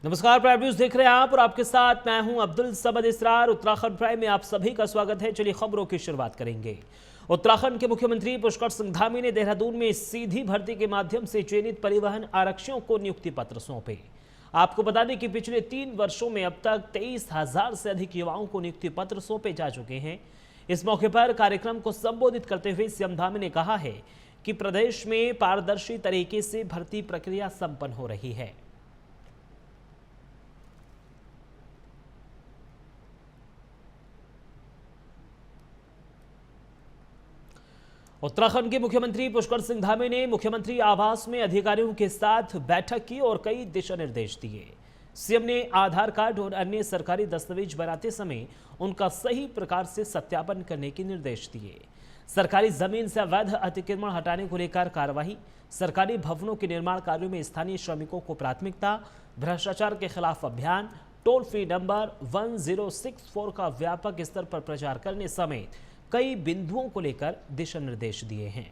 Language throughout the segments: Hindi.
नमस्कार, प्राइम न्यूज देख रहे हैं आप और आपके साथ मैं हूं अब्दुल समद इसरार। उत्तराखंड प्राइम में आप सभी का स्वागत है। चलिए खबरों की शुरुआत करेंगे। उत्तराखंड के मुख्यमंत्री पुष्कर सिंह धामी ने देहरादून में सीधी भर्ती के माध्यम से चयनित परिवहन आरक्षियों को नियुक्ति पत्र सौंपे। आपको बता दें कि पिछले 3 वर्षों में अब तक 23,000 से अधिक युवाओं को नियुक्ति पत्र सौंपे जा चुके हैं। इस मौके पर कार्यक्रम को संबोधित करते हुए सीएम धामी ने कहा है कि प्रदेश में पारदर्शी तरीके से भर्ती प्रक्रिया संपन्न हो रही है। उत्तराखंड के मुख्यमंत्री पुष्कर सिंह धामी ने मुख्यमंत्री आवास में अधिकारियों के साथ बैठक की और कई दिशा निर्देश दिए। सीएम ने आधार कार्ड और अन्य सरकारी दस्तावेज बनाते समय उनका सही प्रकार से सत्यापन करने के निर्देश दिए। सरकारी जमीन से अवैध अतिक्रमण हटाने को लेकर कार्रवाई, सरकारी भवनों के निर्माण कार्यों में स्थानीय श्रमिकों को प्राथमिकता, भ्रष्टाचार के खिलाफ अभियान, टोल फ्री नंबर 1064 का व्यापक स्तर पर प्रचार करने समेत कई बिंदुओं को लेकर दिशा निर्देश दिए हैं।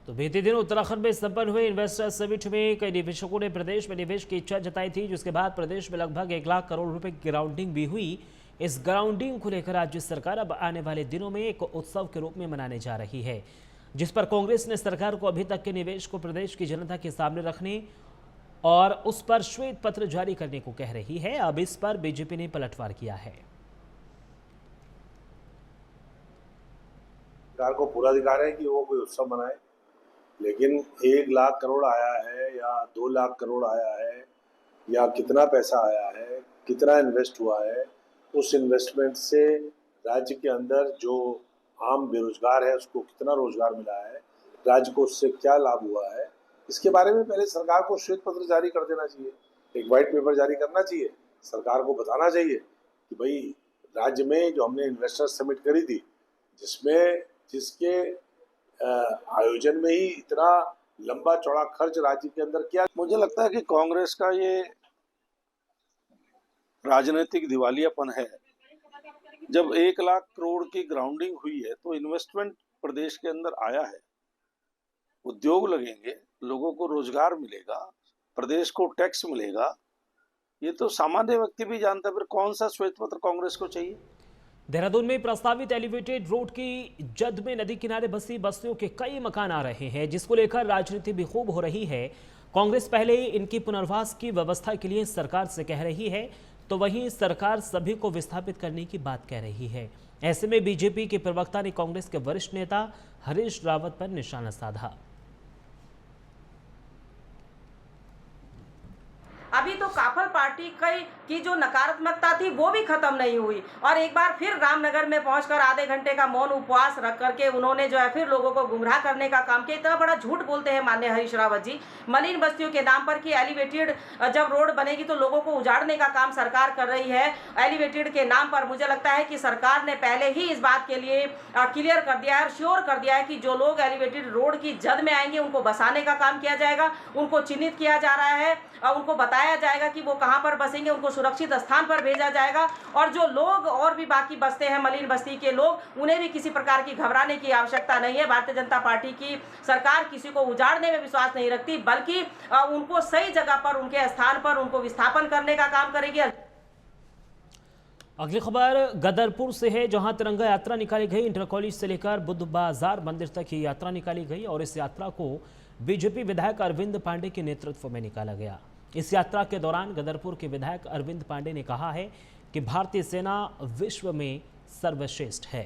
तो बीते दिन उत्तराखंड में संपन्न हुए इन्वेस्टर समिट में कई निवेशकों ने प्रदेश में निवेश की इच्छा जताई थी, जिसके बाद प्रदेश में लगभग 1 लाख करोड़ रुपए की ग्राउंडिंग भी हुई। इस ग्राउंडिंग को लेकर राज्य सरकार अब आने वाले दिनों में एक उत्सव के रूप में मनाने जा रही है, जिस पर कांग्रेस ने सरकार को अभी तक के निवेश को प्रदेश की जनता के सामने रखने और उस पर श्वेत पत्र जारी करने को कह रही है। अब इस पर बीजेपी ने पलटवार किया है। सरकार को पूरा अधिकार है कि वो कोई उत्सव मनाए, लेकिन 1 लाख करोड़ आया है या 2 लाख करोड़ आया है या कितना पैसा आया है, कितना इन्वेस्ट हुआ है, उस इन्वेस्टमेंट से राज्य के अंदर जो आम बेरोजगार है उसको कितना रोजगार मिला है, राज्य को उससे क्या लाभ हुआ है, इसके बारे में पहले सरकार को श्वेत पत्र जारी कर देना चाहिए। एक व्हाइट पेपर जारी करना चाहिए। सरकार को बताना चाहिए कि भाई राज्य में जो हमने इन्वेस्टर समिट करी थी, जिसके आयोजन में ही इतना लंबा चौड़ा खर्च राज्य के अंदर किया। मुझे लगता है कि कांग्रेस का ये राजनीतिक दिवालियापन है। जब 1 लाख करोड़ की ग्राउंडिंग हुई है तो इन्वेस्टमेंट प्रदेश के अंदर आया है, उद्योग लगेंगे, लोगों को रोजगार मिलेगा, प्रदेश को टैक्स मिलेगा, ये तो सामान्य व्यक्ति भी जानता है। फिर कौन सा श्वेत पत्र कांग्रेस को चाहिए। देहरादून में प्रस्तावित एलिवेटेड रोड की जद में नदी किनारे बसी बस्तियों के कई मकान आ रहे हैं, जिसको लेकर राजनीति भी खूब हो रही है। कांग्रेस पहले ही इनकी पुनर्वास की व्यवस्था के लिए सरकार से कह रही है, तो वहीं सरकार सभी को विस्थापित करने की बात कह रही है। ऐसे में बीजेपी के प्रवक्ता ने कांग्रेस के वरिष्ठ नेता हरीश रावत पर निशाना साधा। अभी तो काफल पार्टी की जो नकारात्मकता थी वो भी खत्म नहीं हुई और एक बार फिर रामनगर में पहुंचकर आधे घंटे का मौन उपवास रख करके उन्होंने जो है फिर लोगों को गुमराह करने का काम किया। इतना बड़ा झूठ बोलते हैं माननीय हरीश रावत जी मलिन बस्तियों के नाम पर कि एलिवेटेड जब रोड बनेगी तो लोगों को उजाड़ने का काम सरकार कर रही है एलिवेटेड के नाम पर। मुझे लगता है कि सरकार ने पहले ही इस बात के लिए क्लियर कर दिया है और श्योर कर दिया है कि जो लोग एलिवेटेड रोड की जद में आएंगे उनको बसाने का काम किया जाएगा, उनको चिन्हित किया जा रहा है और उनको बताया जाएगा कि वो कहां पर बसेंगे, उनको सुरक्षित स्थान पर भेजा जाएगा। और जो लोग और भी बाकी बसते हैं मलिन बस्ती के लोग, उन्हें भी किसी प्रकार की घबराने की आवश्यकता नहीं है। भारतीय जनता पार्टी की सरकार किसी को उजाड़ने में विश्वास नहीं रखती, बल्कि उनको सही जगह पर उनके स्थान पर उनको विस्थापन करने का काम करेगी। अगली खबर गदरपुर से है, जहां तिरंगा यात्रा निकाली गई। इंटर कॉलेज से लेकर बुद्ध बाजार मंदिर तक ये यात्रा निकाली गई और इस यात्रा को बीजेपी विधायक अरविंद पांडे के नेतृत्व में निकाला गया। इस यात्रा के दौरान गदरपुर के विधायक अरविंद पांडे ने कहा है कि भारतीय सेना विश्व में सर्वश्रेष्ठ है।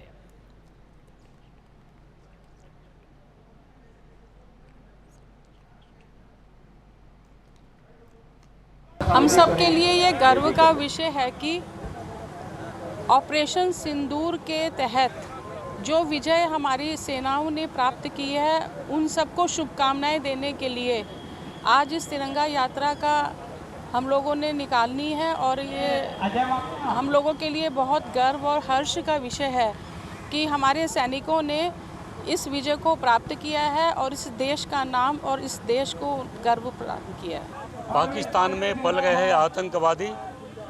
हम सब के लिए ये गर्व का विषय है कि ऑपरेशन सिंदूर के तहत जो विजय हमारी सेनाओं ने प्राप्त की है, उन सबको शुभकामनाएं देने के लिए आज इस तिरंगा यात्रा का हम लोगों ने निकालनी है और ये हम लोगों के लिए बहुत गर्व और हर्ष का विषय है कि हमारे सैनिकों ने इस विजय को प्राप्त किया है और इस देश का नाम और इस देश को गर्व प्रदान किया है। पाकिस्तान में पल रहे आतंकवादी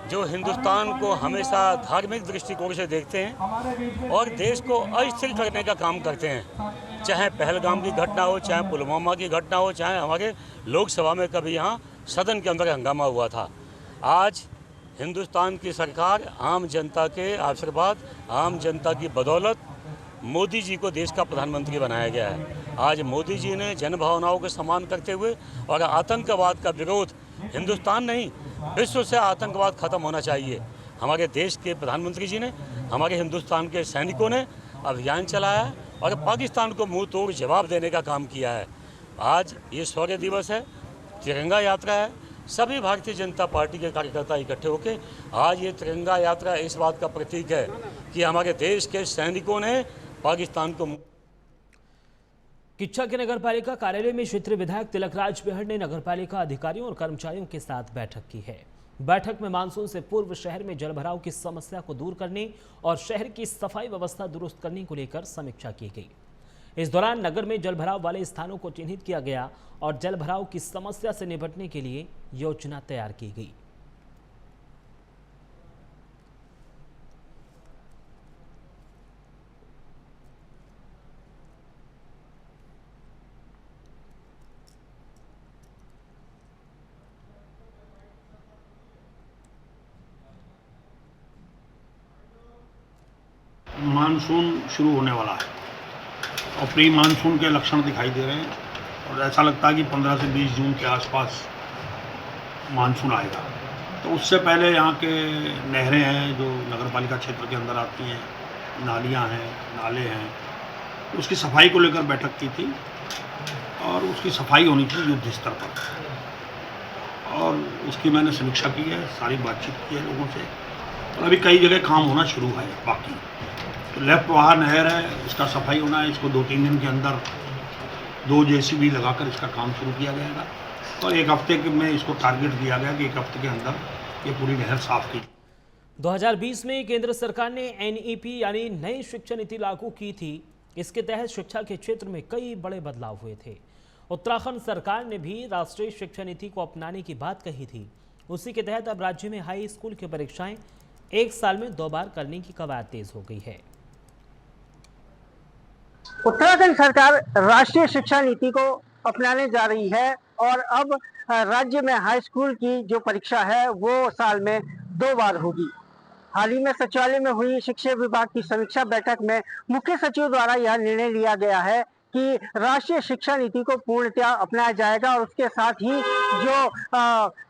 जो हिंदुस्तान को हमेशा धार्मिक दृष्टिकोण से देखते हैं और देश को अस्थिर करने का काम करते हैं, चाहे पहलगाम की घटना हो, चाहे पुलवामा की घटना हो, चाहे हमारे लोकसभा में कभी यहाँ सदन के अंदर हंगामा हुआ था। आज हिंदुस्तान की सरकार आम जनता के आशीर्वाद, आम जनता की बदौलत मोदी जी को देश का प्रधानमंत्री बनाया गया है। आज मोदी जी ने जन भावनाओं को सम्मान करते हुए और आतंकवाद का विरोध, हिंदुस्तान नहीं विश्व से आतंकवाद खत्म होना चाहिए, हमारे देश के प्रधानमंत्री जी ने, हमारे हिंदुस्तान के सैनिकों ने अभियान चलाया है और पाकिस्तान को मुंह तोड़ जवाब देने का काम किया है। आज ये शौर्य दिवस है, तिरंगा यात्रा है, सभी भारतीय जनता पार्टी के कार्यकर्ता इकट्ठे होकर आज ये तिरंगा यात्रा इस बात का प्रतीक है कि हमारे देश के सैनिकों ने पाकिस्तान को। किच्चा के नगरपालिका कार्यालय में क्षेत्रीय विधायक तिलकराज बेहड़ ने नगरपालिका अधिकारियों और कर्मचारियों के साथ बैठक की है। बैठक में मानसून से पूर्व शहर में जलभराव की समस्या को दूर करने और शहर की सफाई व्यवस्था दुरुस्त करने को लेकर समीक्षा की गई। इस दौरान नगर में जलभराव वाले स्थानों को चिन्हित किया गया और जलभराव की समस्या से निपटने के लिए योजना तैयार की गई। मानसून शुरू होने वाला है और प्री मानसून के लक्षण दिखाई दे रहे हैं और ऐसा लगता है कि 15 से 20 जून के आसपास मानसून आएगा। तो उससे पहले यहाँ के नहरें हैं जो नगरपालिका क्षेत्र के अंदर आती हैं, नालियाँ हैं, नाले हैं, उसकी सफाई को लेकर बैठक की थी और उसकी सफाई होनी चाहिए युद्ध स्तर पर और उसकी मैंने समीक्षा की है, सारी बातचीत की है लोगों से और अभी कई जगह काम होना शुरू है। बाकी तो लेफ्ट वहाँ नहर है, इसका सफाई होना है, इसको 2-3 दिन के अंदर 2 JCB लगाकर इसका काम शुरू किया जाएगा और 1 हफ्ते में इसको टारगेट दिया गया कि 1 हफ्ते के अंदर ये पूरी नहर साफ की। 2020 में केंद्र सरकार ने NEP यानी नई शिक्षा नीति लागू की थी। इसके तहत शिक्षा के क्षेत्र में कई बड़े बदलाव हुए थे। उत्तराखंड सरकार ने भी राष्ट्रीय शिक्षा नीति को अपनाने की बात कही थी। उसी के तहत अब राज्य में हाई स्कूल की परीक्षाएं 1 साल में 2 बार करने की कवायद तेज हो गई है। उत्तराखंड सरकार राष्ट्रीय शिक्षा नीति को अपनाने जा रही है और अब राज्य में हाई स्कूल की जो परीक्षा है वो साल में 2 बार होगी। हाल ही में सचिवालय में हुई शिक्षा विभाग की समीक्षा बैठक में मुख्य सचिव द्वारा यह निर्णय लिया गया है कि राष्ट्रीय शिक्षा नीति को पूर्णतया अपनाया जाएगा और उसके साथ ही जो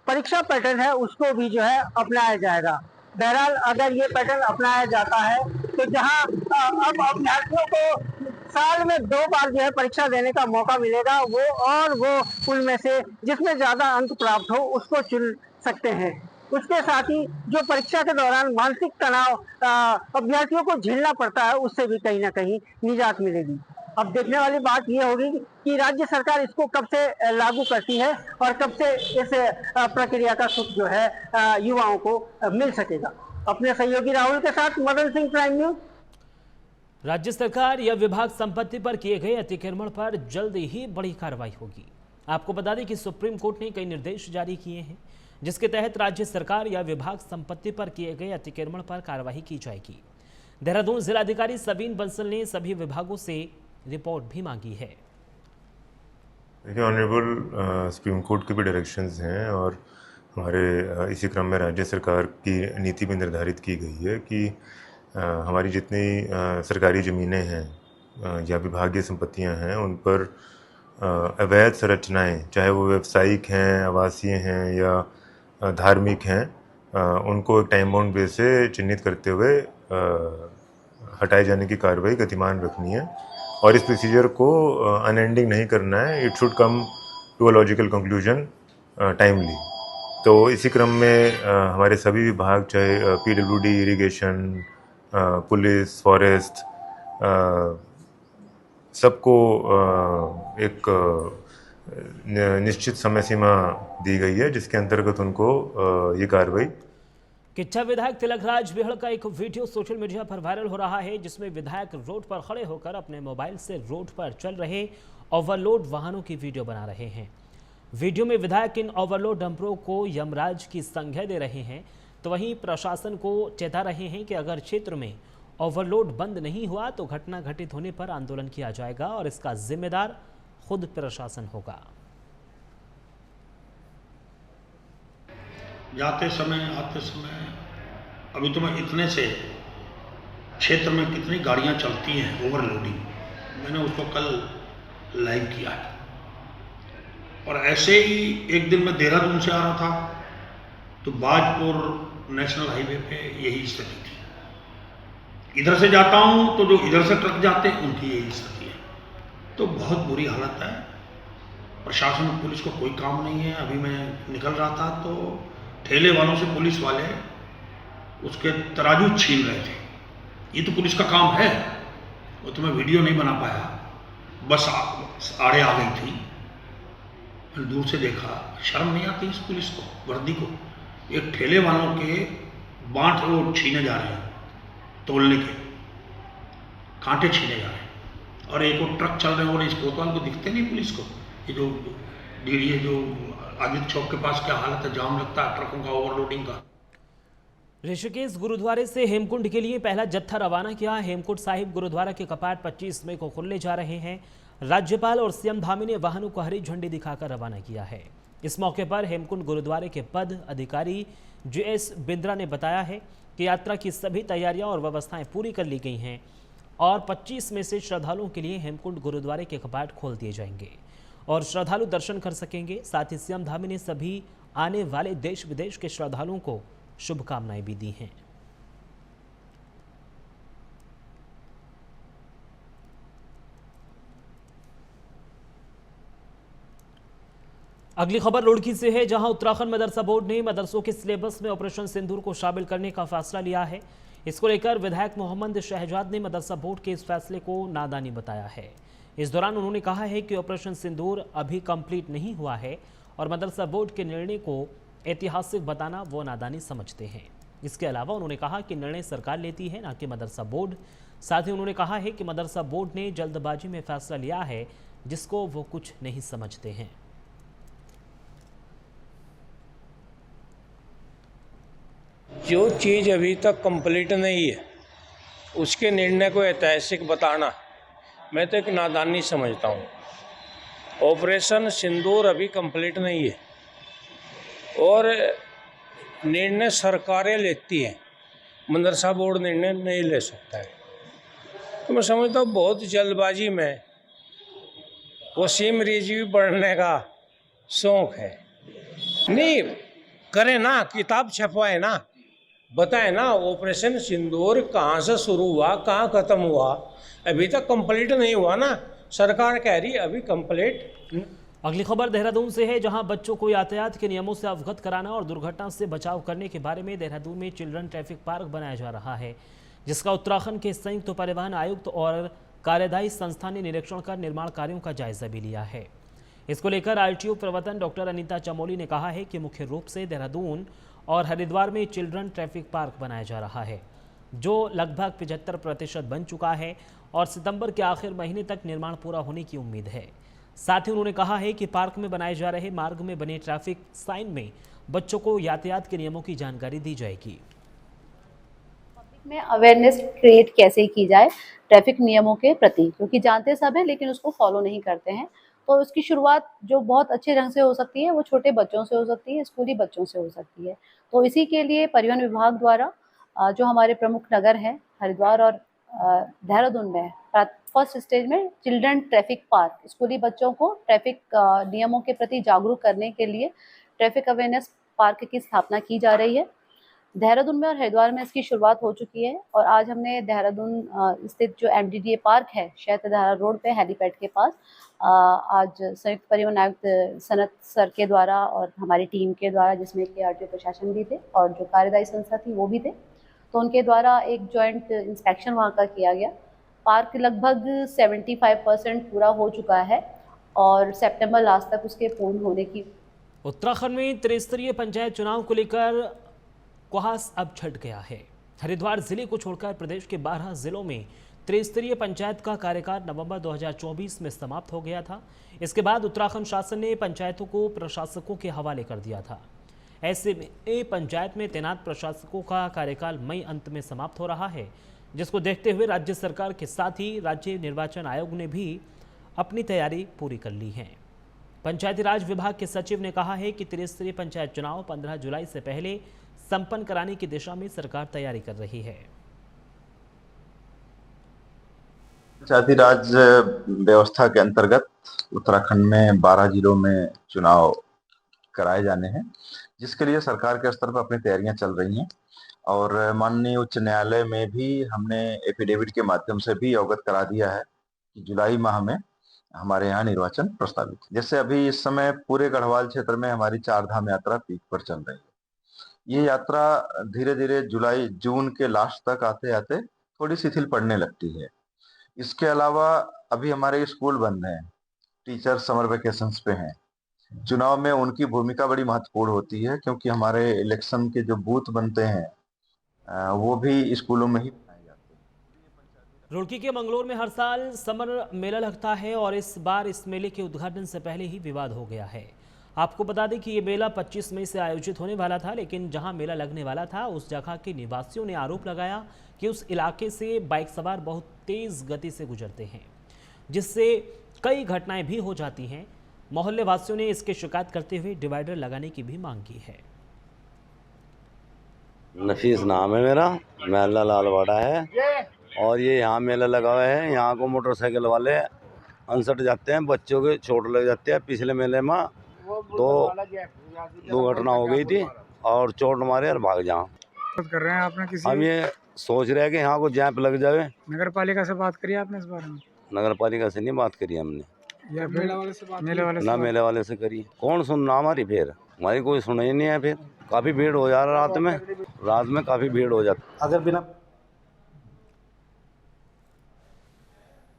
परीक्षा पैटर्न है उसको भी जो है अपनाया जाएगा। बहरहाल अगर ये पैटर्न अपनाया जाता है तो जहां अब अभ्यर्थियों को साल में 2 बार जो है परीक्षा देने का मौका मिलेगा वो उनमें से जिसमें ज़्यादा अंक प्राप्त हो उसको चुन सकते हैं। उसके साथ ही जो परीक्षा के दौरान मानसिक तनाव अभ्यर्थियों को झेलना पड़ता है उससे भी कहीं ना कहीं निजात मिलेगी। अब देखने वाली बात यह होगी कि राज्य सरकार इसको कब से लागू करती है और कब से इस प्रक्रिया का सुख जो है युवाओं को मिल सकेगा। अपने सहयोगी राहुल के साथ मदन सिंह, प्राइम न्यूज। राज्य सरकार या विभाग संपत्ति पर किए गए अतिक्रमण पर जल्द ही बड़ी कार्रवाई होगी। आपको बता दें कि सुप्रीम कोर्ट ने कई निर्देश जारी किए हैं जिसके तहत राज्य सरकार या विभाग संपत्ति पर किए गए अतिक्रमण पर कार्रवाई की जाएगी। देहरादून जिलाधिकारी सबीन बंसल ने सभी विभागों से रिपोर्ट भी मांगी है। देखिए, ऑनरेबल सुप्रीम कोर्ट के भी डायरेक्शंस हैं और हमारे इसी क्रम में राज्य सरकार की नीति में निर्धारित की गई है कि हमारी जितनी सरकारी ज़मीनें हैं या विभागीय संपत्तियां हैं उन पर अवैध संरचनाएं, चाहे वो व्यावसायिक हैं, आवासीय हैं या धार्मिक हैं, उनको एक टाइम बाउंड बेस से चिन्हित करते हुए हटाए जाने की कार्रवाई गतिमान रखनी है और इस प्रोसीजर को अनएंडिंग नहीं करना है। It should come to a logical conclusion timely. तो इसी क्रम में हमारे सभी विभाग, चाहे PWD, इरिगेशन, पुलिस, फॉरेस्ट, सबको एक निश्चित समय सीमा दी गई है, जिसके अंतर्गत उनको ये कार्रवाई। किच्चा विधायक तिलकराज बिहड़ का एक वीडियो सोशल मीडिया पर वायरल हो रहा है, जिसमें विधायक रोड पर खड़े होकर अपने मोबाइल से रोड पर चल रहे ओवरलोड वाहनों की वीडियो बना रहे हैं। वीडियो में विधायक इन ओवरलोड डंपरों को यमराज की संज्ञा दे रहे हैं, तो वहीं प्रशासन को चेता रहे हैं कि अगर क्षेत्र में ओवरलोड बंद नहीं हुआ तो घटना घटित होने पर आंदोलन किया जाएगा और इसका जिम्मेदार खुद प्रशासन होगा। जाते समय आते समय अभी तो मैं इतने से क्षेत्र में कितनी गाड़ियां चलती हैं ओवरलोडिंग, मैंने उसको कल लाइव किया है। और ऐसे ही एक दिन मैं देहरादून से आ रहा था तो बाजपुर नेशनल हाईवे पे यही स्थिति थी। इधर से जाता हूं तो जो इधर से ट्रक जाते हैं उनकी यही स्थिति है। तो बहुत बुरी हालत है। प्रशासन पुलिस को कोई काम नहीं है। अभी मैं निकल रहा था तो ठेले वालों से पुलिस वाले उसके तराजू छीन रहे थे। ये तो पुलिस का काम है, वो तो मैं वीडियो नहीं बना पाया, बस आड़े आ गई थी। मैंने दूर से देखा, शर्म नहीं आती इस पुलिस को, वर्दी को। एक ठेले वालों के बांट वो छीने जा रहे हैं, तोलने के कांटे छीने जा रहे हैं, और एक वो ट्रक चल रहे हैं और इस कोतवाल को दिखते नहीं पुलिस को। ये जो डीडीए जो आदित्य चौक के पास क्या हालत है, जाम लगता है ट्रकों का, ओवरलोडिंग का। ऋषिकेश गुरुद्वारे से हेमकुंड के लिए पहला जत्था रवाना किया। हेमकुंड साहिब गुरुद्वारा के कपाट 25 मई को खुलने जा रहे हैं। राज्यपाल और सीएम धामी ने वाहनों को हरी झंडी दिखाकर रवाना किया है। इस मौके पर हेमकुंड गुरुद्वारे के पद अधिकारी JS बिंद्रा ने बताया है कि यात्रा की सभी तैयारियां और व्यवस्थाएं पूरी कर ली गई हैं और 25 में से श्रद्धालुओं के लिए हेमकुंड गुरुद्वारे के कपाट खोल दिए जाएंगे और श्रद्धालु दर्शन कर सकेंगे। साथ ही सीएम धामी ने सभी आने वाले देश विदेश के श्रद्धालुओं को शुभकामनाएं भी दी हैं। अगली खबर रुड़की से है, जहां उत्तराखंड मदरसा बोर्ड ने मदरसों के सिलेबस में ऑपरेशन सिंदूर को शामिल करने का फैसला लिया है। इसको लेकर विधायक मोहम्मद शहजाद ने मदरसा बोर्ड के इस फैसले को नादानी बताया है। इस दौरान उन्होंने कहा है कि ऑपरेशन सिंदूर अभी कंप्लीट नहीं हुआ है और मदरसा बोर्ड के निर्णय को ऐतिहासिक बताना वो नादानी समझते हैं। इसके अलावा उन्होंने कहा कि निर्णय सरकार लेती है, ना कि मदरसा बोर्ड। साथ ही उन्होंने कहा है कि मदरसा बोर्ड ने जल्दबाजी में फैसला लिया है जिसको वो कुछ नहीं समझते हैं। जो चीज़ अभी तक कंप्लीट नहीं है उसके निर्णय को ऐतिहासिक बताना मैं तो एक नादानी समझता हूँ। ऑपरेशन सिंदूर अभी कंप्लीट नहीं है और निर्णय सरकारें लेती हैं, मदरसा बोर्ड निर्णय नहीं ले सकता है। तो मैं समझता हूँ बहुत जल्दबाजी में वसीम रिजवी पढ़ने का शौक़ है। नहीं करें ना, किताब छपवाए ना, बताए ना ऑपरेशन सिंदूर कहाँ से शुरू हुआ, कहाँ ख़त्म हुआ। अभी तक कंप्लीट नहीं हुआ ना, सरकार कह रही अभी कंप्लीट। अगली खबर देहरादून से है, जहां बच्चों को यातायात के नियमों से अवगत कराना और दुर्घटना से बचाव करने के बारे में देहरादून में चिल्ड्रन ट्रैफिक पार्क बनाया जा रहा है, जिसका उत्तराखंड के संयुक्त परिवहन आयुक्त और कार्यदायी संस्था ने निरीक्षण कर निर्माण कार्यों का जायजा भी लिया है। इसको लेकर RTO प्रवर्तन डॉक्टर अनीता चमोली ने कहा है कि मुख्य रूप से देहरादून और हरिद्वार में चिल्ड्रन ट्रैफिक पार्क बनाया जा रहा है, जो लगभग 75% बन चुका है और सितंबर के आखिर महीने तक निर्माण पूरा होने की उम्मीद है। साथ ही उन्होंने कहा है कि पार्क में बनाए जा रहे मार्ग में बने ट्रैफिक साइन में बच्चों को यातायात के नियमों की जानकारी दी जाएगी। में अवेयरनेस क्रिएट कैसे की जाए ट्रैफिक नियमों के प्रति, क्योंकि जानते सब हैं लेकिन उसको फॉलो नहीं करते हैं। तो उसकी शुरुआत जो बहुत अच्छे ढंग से हो सकती है वो छोटे बच्चों से हो सकती है, स्कूली बच्चों से हो सकती है। तो इसी के लिए परिवहन विभाग द्वारा जो हमारे प्रमुख नगर हैं हरिद्वार और देहरादून में फर्स्ट स्टेज में चिल्ड्रन ट्रैफिक पार्क, स्कूली बच्चों को ट्रैफिक नियमों के प्रति जागरूक करने के लिए ट्रैफिक अवेयरनेस पार्क की स्थापना की जा रही है। देहरादून में और हरिद्वार में इसकी शुरुआत हो चुकी है और आज हमने देहरादून स्थित जो MDDA पार्क है शहतधारा रोड पे हेलीपैड के पास आज संयुक्त परिवहन आयुक्त सनत सर के द्वारा और हमारी टीम के द्वारा, जिसमें कि RTO प्रशासन भी थे और जो कार्यदायी संस्था थी वो भी थे, तो उनके द्वारा एक जॉइंट इंस्पेक्शन वहाँ का किया गया। पार्क लगभग 75% पूरा हो चुका है और सितंबर लास्ट तक उसके पूर्ण होने की। उत्तराखंड में त्रिस्तरीय पंचायत चुनाव को लेकर कुहास अब छट गया है। हरिद्वार जिले को छोड़कर प्रदेश के 12 जिलों में त्रिस्तरीय पंचायत का कार्यकाल नवंबर 2024 में समाप्त हो गया था। इसके बाद उत्तराखंड शासन ने पंचायतों को प्रशासकों के हवाले कर दिया था। ऐसे में पंचायत में तैनात प्रशासकों का कार्यकाल मई अंत में समाप्त हो रहा है, जिसको देखते हुए राज्य सरकार के साथ ही राज्य निर्वाचन आयोग ने भी अपनी तैयारी पूरी कर ली है। पंचायती राज विभाग के सचिव ने कहा है कि त्रिस्तरीय पंचायत चुनाव 15 जुलाई से पहले संपन्न कराने की दिशा में सरकार तैयारी कर रही है। पंचायती राज व्यवस्था के अंतर्गत उत्तराखंड में 12 जिलों में चुनाव कराए जाने हैं, जिसके लिए सरकार के स्तर पर अपनी तैयारियां चल रही हैं और माननीय उच्च न्यायालय में भी हमने एफिडेविट के माध्यम से भी अवगत करा दिया है कि जुलाई माह में हमारे यहाँ निर्वाचन प्रस्तावित है। जैसे अभी इस समय पूरे गढ़वाल क्षेत्र में हमारी 4 धाम यात्रा पीक पर चल रही है। ये यात्रा धीरे धीरे जून के लास्ट तक आते आते थोड़ी शिथिल पड़ने लगती है। इसके अलावा अभी हमारे स्कूल बंद हैं, टीचर समर वेकेशंस पे हैं। चुनाव में उनकी भूमिका बड़ी महत्वपूर्ण होती है, क्योंकि हमारे इलेक्शन के जो बूथ बनते हैं वो भी स्कूलों में ही बनाए जाते हैं। रुड़की के मंगलोर में हर साल समर मेला लगता है और इस बार इस मेले के उद्घाटन से पहले ही विवाद हो गया है। आपको बता दें कि ये मेला 25 मई से आयोजित होने वाला था, लेकिन जहां मेला लगने वाला था उस जगह के निवासियों ने आरोप लगाया कि उस इलाके से बाइक सवार बहुत तेज गति से गुजरते हैं, जिससे कई घटनाएं भी हो जाती हैं। मोहल्ले वासियों ने इसकी शिकायत करते हुए डिवाइडर लगाने की भी मांग की है। नफीस नाम है मेरा, मेला लालवाड़ा है और ये यहाँ मेला लगा हुआ है। यहाँ को मोटरसाइकिल वाले अनसट जाते हैं, बच्चों के चोट लग जाती है। पिछले मेले में दो घटना हो गई थी और चोट मारे और भाग जाओ कर रहे हैं आपने किसी। हम ये सोच रहे हैं कि यहाँ को जैप लग जाए। नगर पालिका से बात करी आपने इस बारे में? नगर पालिका से नहीं बात करी हमने, या मेले वाले से बात? मेले वाले से करी। कौन सुनना हमारी, फिर हमारी कोई सुना ही नहीं है। फिर काफ़ी भीड़ हो जा रहा रात में काफ़ी भीड़ हो जाती। अगर बिना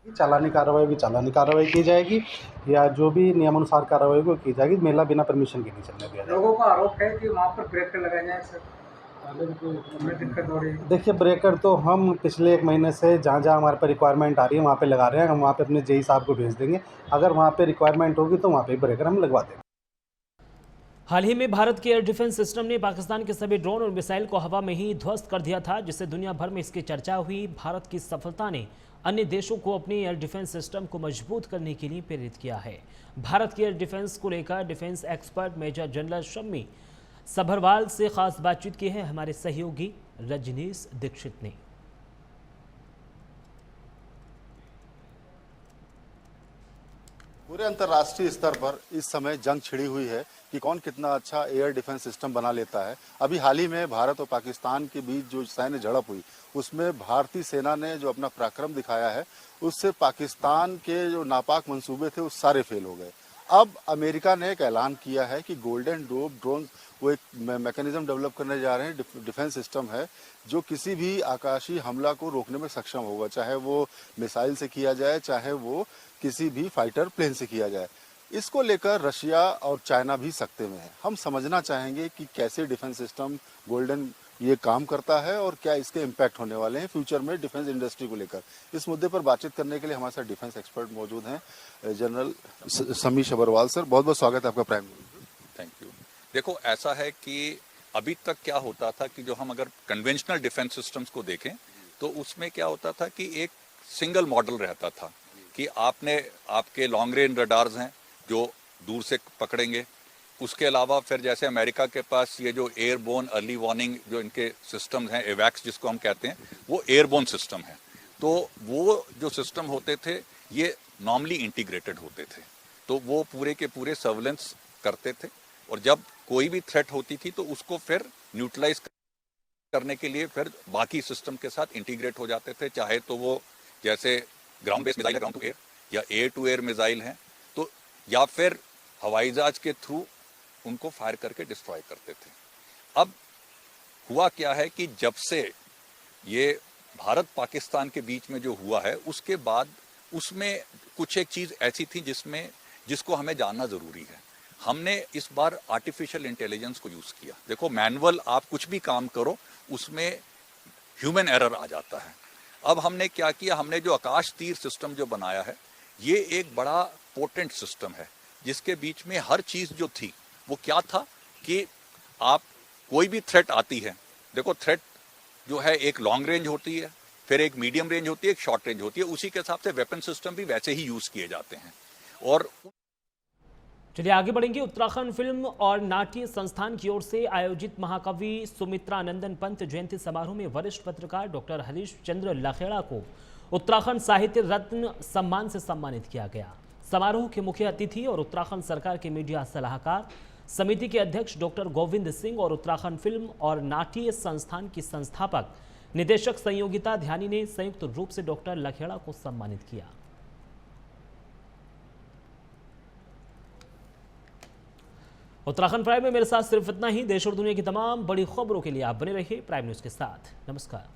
चालानी कार्रवाई की जाएगी या जो भी नियमानुसार कार्रवाई को की जाएगी। मेला बिना परमिशन के नहीं चलने दिया जाएगा। लोगों का आरोप है कि वहाँ पर ब्रेकर लगाए जाए सर, दिक्कत हो रही है। देखिए, ब्रेकर तो हम पिछले 1 महीने से जहाँ हमारे पर रिक्वायरमेंट आ रही है वहाँ पे लगा रहे हैं। हम वहाँ पे अपने जेई साहब को भेज देंगे, अगर वहाँ पे रिक्वायरमेंट होगी तो वहाँ पे ब्रेकर हम लगवा देंगे। हाल ही में भारत के एयर डिफेंस सिस्टम ने पाकिस्तान के सभी ड्रोन और मिसाइल को हवा में ही ध्वस्त कर दिया था, जिससे दुनिया भर में इसकी चर्चा हुई। भारत की सफलता ने अन्य देशों को अपने एयर डिफेंस सिस्टम को मजबूत करने के लिए प्रेरित किया है। भारत के एयर डिफेंस को लेकर defence expert major general Shammi Sabharwal से खास बातचीत की है हमारे सहयोगी रजनीश दीक्षित ने। पूरे अंतर्राष्ट्रीय स्तर पर इस समय जंग छिड़ी हुई है कि कौन कितना अच्छा एयर डिफेंस सिस्टम बना लेता है। अभी हाल ही में भारत और पाकिस्तान के बीच जो सैन्य झड़प हुई उसमें भारतीय सेना ने जो अपना पराक्रम दिखाया है उससे पाकिस्तान के जो नापाक मंसूबे थे वो सारे फेल हो गए। अब अमेरिका ने एक ऐलान किया है कि गोल्डन डोम ड्रोन वो एक मैकेनिज्म डेवलप करने जा रहे हैं। डिफेंस सिस्टम है जो किसी भी आकाशीय हमला को रोकने में सक्षम होगा, चाहे वो मिसाइल से किया जाए चाहे वो किसी भी फाइटर प्लेन से किया जाए। इसको लेकर रशिया और चाइना भी सकते में है। हम समझना चाहेंगे कि कैसे डिफेंस सिस्टम गोल्डन ये काम करता है और क्या इसके इम्पैक्ट होने वाले हैं फ्यूचर में डिफेंस इंडस्ट्री को लेकर। इस मुद्दे पर बातचीत करने के लिए हमारे साथ डिफेंस एक्सपर्ट मौजूद हैं। जनरल शम्मी सभरवाल सर, बहुत बहुत स्वागत है आपका प्राइम मिनिस्टर। Thank you. देखो, ऐसा है कि अभी तक क्या होता था कि जो हम अगर कन्वेंशनल डिफेंस सिस्टम्स को देखें तो उसमें क्या होता था कि एक सिंगल मॉडल रहता था कि आपके लॉन्ग रेंज रडार्स हैं जो दूर से पकड़ेंगे। उसके अलावा फिर जैसे अमेरिका के पास ये जो एयरबोर्न अर्ली वार्निंग जो इनके सिस्टम्स हैं, एवैक्स जिसको हम कहते हैं, वो एयरबोर्न सिस्टम है। तो वो जो सिस्टम होते थे ये नॉर्मली इंटीग्रेटेड होते थे, तो वो पूरे के पूरे सर्वेलेंस करते थे और जब कोई भी थ्रेट होती थी तो उसको फिर न्यूट्रलाइज करने के लिए फिर बाकी सिस्टम के साथ इंटीग्रेट हो जाते थे। चाहे तो वो जैसे ground based missile ground to air या एयर टू एयर मिसाइल हैं, तो या फिर हवाई जहाज के थ्रू उनको फायर करके डिस्ट्रॉय करते थे। अब हुआ क्या है कि जब से ये भारत पाकिस्तान के बीच में जो हुआ है उसके बाद उसमें कुछ एक चीज ऐसी थी जिसमें जिसको हमें जानना ज़रूरी है। हमने इस बार आर्टिफिशियल इंटेलिजेंस को यूज़ किया। देखो, मैनुअल आप कुछ भी काम करो उसमें ह्यूमन एरर आ जाता है। अब हमने क्या किया, हमने जो आकाश तीर सिस्टम जो बनाया है, ये एक बड़ा पोटेंट सिस्टम है जिसके बीच में हर चीज़ जो थी वो क्या था कि आप कोई भी थ्रेट आती है, देखो थ्रेट जो है एक लॉन्ग रेंज होती है, फिर एक मीडियम रेंज होती है, एक शॉर्ट रेंज होती है, उसी के हिसाब से वेपन सिस्टम भी वैसे ही यूज़ किए जाते हैं। और चलिए आगे बढ़ेंगे। उत्तराखंड फिल्म और नाट्य संस्थान की ओर से आयोजित महाकवि सुमित्रानंदन पंत जयंती समारोह में वरिष्ठ पत्रकार डॉक्टर हरीश चंद्र लखेड़ा को उत्तराखंड साहित्य रत्न सम्मान से सम्मानित किया गया। समारोह के मुख्य अतिथि और उत्तराखंड सरकार के मीडिया सलाहकार समिति के अध्यक्ष डॉक्टर गोविंद सिंह और उत्तराखंड फिल्म और नाट्य संस्थान की संस्थापक निदेशक संयोगिता ध्यानी ने संयुक्त रूप से डॉक्टर लखेड़ा को सम्मानित किया। उत्तराखंड प्राइम में मेरे साथ सिर्फ इतना ही। देश और दुनिया की तमाम बड़ी खबरों के लिए आप बने रहिए प्राइम न्यूज़ के साथ। नमस्कार।